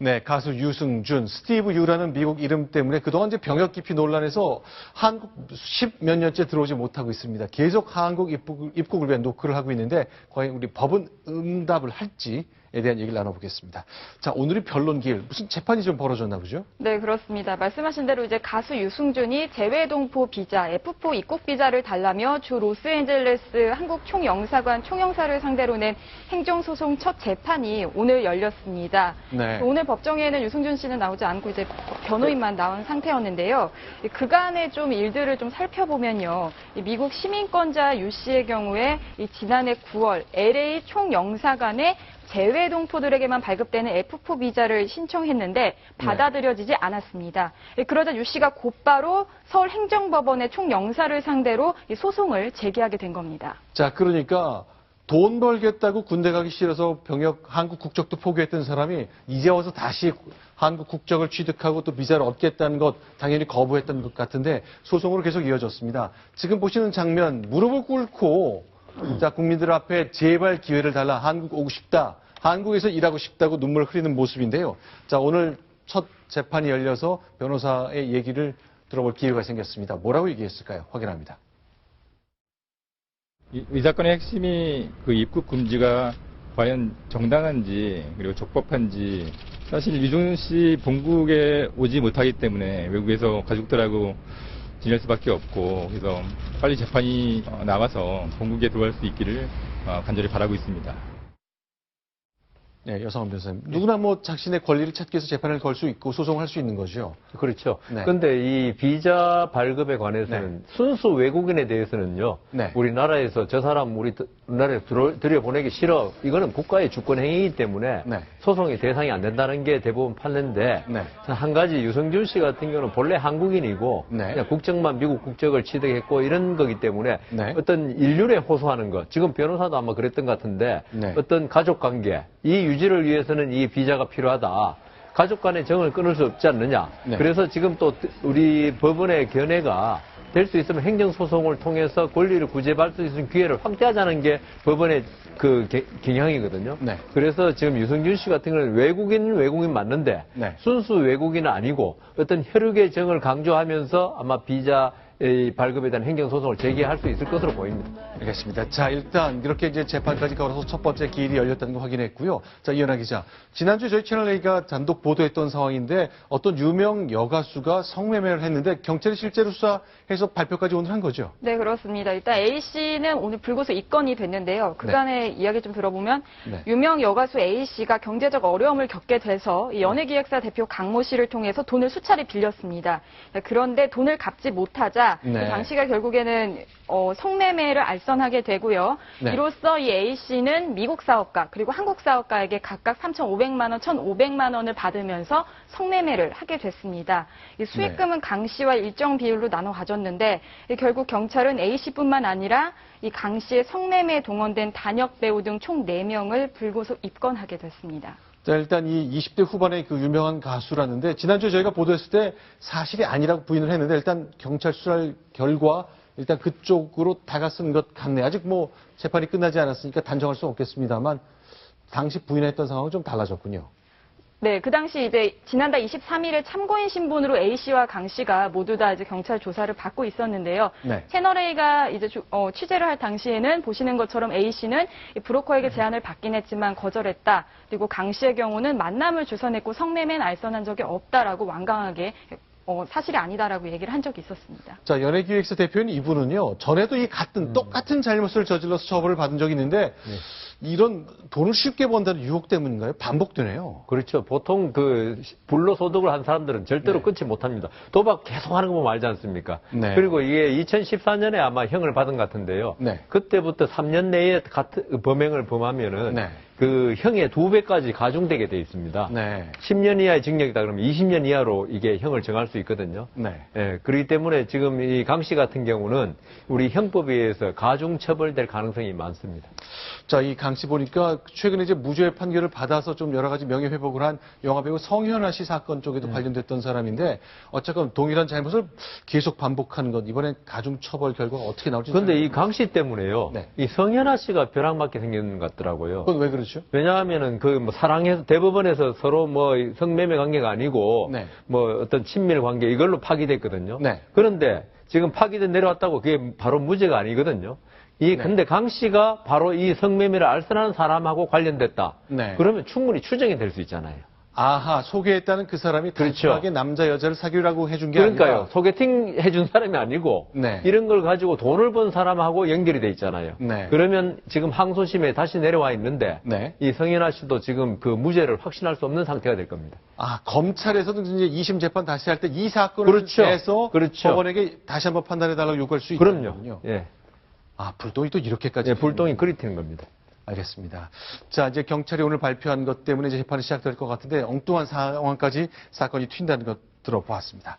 네, 가수 유승준, 스티브 유라는 미국 이름 때문에 그동안 이제 병역 기피 논란에서 한국 10몇 년째 들어오지 못하고 있습니다. 계속 한국 입국을 위한 노크를 하고 있는데 과연 우리 법은 응답을 할지에 대한 얘기를 나눠보겠습니다. 자, 오늘이 변론기일. 무슨 재판이 좀 벌어졌나 보죠? 네, 그렇습니다. 말씀하신 대로 이제 가수 유승준이 재외동포 비자, F4 입국 비자를 달라며 주 로스앤젤레스 한국 총영사관 총영사를 상대로 낸 행정소송 첫 재판이 오늘 열렸습니다. 네. 오늘 법정에는 유승준 씨는 나오지 않고 이제 변호인만 나온 상태였는데요. 그간의 좀 일들을 좀 살펴보면요. 미국 시민권자 유 씨의 경우에 지난해 9월 LA 총영사관에 재외동포들에게만 발급되는 F4 비자를 신청했는데 받아들여지지 않았습니다. 그러자 유 씨가 곧바로 서울행정법원의 총영사를 상대로 소송을 제기하게 된 겁니다. 자, 그러니까 돈 벌겠다고 군대 가기 싫어서 병역 한국 국적도 포기했던 사람이 이제 와서 다시 한국 국적을 취득하고 또 비자를 얻겠다는 것 당연히 거부했던 것 같은데 소송으로 계속 이어졌습니다. 지금 보시는 장면, 무릎을 꿇고 자, 국민들 앞에 제발 기회를 달라, 한국 오고 싶다, 한국에서 일하고 싶다고 눈물을 흘리는 모습인데요. 자, 오늘 첫 재판이 열려서 변호사의 얘기를 들어볼 기회가 생겼습니다. 뭐라고 얘기했을까요? 확인합니다. 이 사건의 핵심이 그 입국 금지가 과연 정당한지 그리고 적법한지, 사실 유승준 씨 본국에 오지 못하기 때문에 외국에서 가족들하고 지낼 수밖에 없고, 그래서 빨리 재판이 나와서 본국에 들어갈 수 있기를 간절히 바라고 있습니다. 네, 여성원 변호사님. 누구나 뭐 자신의 권리를 찾기 위해서 재판을 걸 수 있고 소송할 수 있는 거죠. 그렇죠. 네. 그런데 이 비자 발급에 관해서는 순수 외국인에 대해서는요. 네. 우리나라에서 저 사람 우리나라에 들여보내기 싫어. 이거는 국가의 주권 행위이기 때문에 네. 소송의 대상이 안 된다는 게 대부분 판례인데 네. 한 가지 유승준 씨 같은 경우는 본래 한국인이고 네. 그냥 국적만 미국 국적을 취득했고 이런 거기 때문에 네. 어떤 인륜에 호소하는 것. 지금 변호사도 아마 그랬던 것 같은데 네. 어떤 가족관계, 이 유지를 위해서는 이 비자가 필요하다. 가족 간의 정을 끊을 수 없지 않느냐. 네. 그래서 지금 또 우리 법원의 견해가 될 수 있으면 행정소송을 통해서 권리를 구제받을 수 있는 기회를 확대하자는 게 법원의 그 경향이거든요. 네. 그래서 지금 유승준 씨 같은 경우는 외국인 맞는데 네. 순수 외국인은 아니고 어떤 혈육의 정을 강조하면서 아마 비자 발급에 대한 행정소송을 제기할 수 있을 것으로 보입니다. 알겠습니다. 자, 일단 이렇게 이제 재판까지 걸어서 첫 번째 기일이 열렸다는 거 확인했고요. 자, 이현아 기자. 지난주 저희 채널A가 단독 보도했던 상황인데 어떤 유명 여가수가 성매매를 했는데 경찰이 실제로 수사해서 발표까지 오늘 한 거죠? 네, 그렇습니다. 일단 A 씨는 오늘 불구속 입건이 됐는데요. 그간의 이야기 좀 들어보면 네. 유명 여가수 A 씨가 경제적 어려움을 겪게 돼서 이 연예기획사 대표 강모 씨를 통해서 돈을 수차례 빌렸습니다. 그런데 돈을 갚지 못하자 네. 강 씨가 결국에는 성매매를 알선하게 되고요. 네. 이로써 이 A 씨는 미국 사업가 그리고 한국 사업가에게 각각 3,500만 원, 1,500만 원을 받으면서 성매매를 하게 됐습니다. 이 수익금은 강 씨와 일정 비율로 나눠 가졌는데 결국 경찰은 A 씨뿐만 아니라 이 강 씨의 성매매에 동원된 단역 배우 등 총 4명을 불구속 입건하게 됐습니다. 자, 일단 이 20대 후반의 그 유명한 가수라는데 지난주에 저희가 보도했을 때 사실이 아니라고 부인을 했는데 일단 경찰 수사 결과 일단 그쪽으로 다가선 것 같네요. 아직 뭐 재판이 끝나지 않았으니까 단정할 수는 없겠습니다만 당시 부인했던 상황은 좀 달라졌군요. 네, 그 당시 이제 지난달 23일에 참고인 신분으로 A 씨와 강 씨가 모두 다 이제 경찰 조사를 받고 있었는데요. 네. 채널A가 이제 취재를 할 당시에는 보시는 것처럼 A 씨는 브로커에게 제안을 받긴 했지만 거절했다. 그리고 강 씨의 경우는 만남을 주선했고 성매매는 알선한 적이 없다라고 완강하게 사실이 아니다라고 얘기를 한 적이 있었습니다. 자, 연예기획사 대표인 이분은요, 전에도 이 똑같은 잘못을 저질러서 처벌을 받은 적이 있는데, 이런 돈을 쉽게 번다는 유혹 때문인가요? 반복되네요. 그렇죠. 보통 그 불로소득을 한 사람들은 절대로 끊지 못합니다. 도박 계속 하는 거 보면 알지 않습니까? 네. 그리고 이게 2014년에 아마 형을 받은 것 같은데요. 네. 그때부터 3년 내에 같은 범행을 범하면은 네. 그 형의 2배까지 가중되게 돼 있습니다. 네. 10년 이하의 징역이다 그러면 20년 이하로 이게 형을 정할 수 있거든요. 네. 예, 그렇기 때문에 지금 이 강 씨 같은 경우는 우리 형법에 의해서 가중 처벌될 가능성이 많습니다. 자, 이 강 씨 보니까 최근에 이제 무죄 판결을 받아서 좀 여러 가지 명예회복을 한 영화배우 성현아 씨 사건 쪽에도 관련됐던 사람인데 어쨌건 동일한 잘못을 계속 반복하는 것, 이번엔 가중 처벌 결과가 어떻게 나올지. 그런데 이 강 씨 때문에요. 네. 이 성현아 씨가 벼락맞게 생기는 것 같더라고요. 그건 왜 그러죠? 그렇죠. 왜냐하면은 그 뭐 사랑해서 대법원에서 서로 뭐 성매매 관계가 아니고 네. 뭐 어떤 친밀 관계 이걸로 파기됐거든요. 네. 그런데 지금 파기돼 내려왔다고 그게 바로 무죄가 아니거든요. 네. 근데 강 씨가 바로 이 성매매를 알선하는 사람하고 관련됐다. 네. 그러면 충분히 추정이 될 수 있잖아요. 아하, 소개했다는 그 사람이 그렇죠. 단순하게 남자 여자를 사귀라고 해준 게 그러니까요. 아니라 소개팅 해준 사람이 아니고 네. 이런 걸 가지고 돈을 번 사람하고 연결이 돼 있잖아요. 네. 그러면 지금 항소심에 다시 내려와 있는데 네. 이 성현아 씨도 지금 그 무죄를 확신할 수 없는 상태가 될 겁니다. 아, 검찰에서도 이제 2심 재판 다시 할 때 이 사건을 그렇죠. 내서 그렇죠. 법원에게 다시 한번 판단해달라고 요구할 수 그럼요. 있거든요. 예. 아, 불똥이 또 이렇게까지. 예, 불똥이 그리 튀는 겁니다. 알겠습니다. 자, 이제 경찰이 오늘 발표한 것 때문에 이제 재판이 시작될 것 같은데 엉뚱한 상황까지 사건이 튄다는 것 들어보았습니다.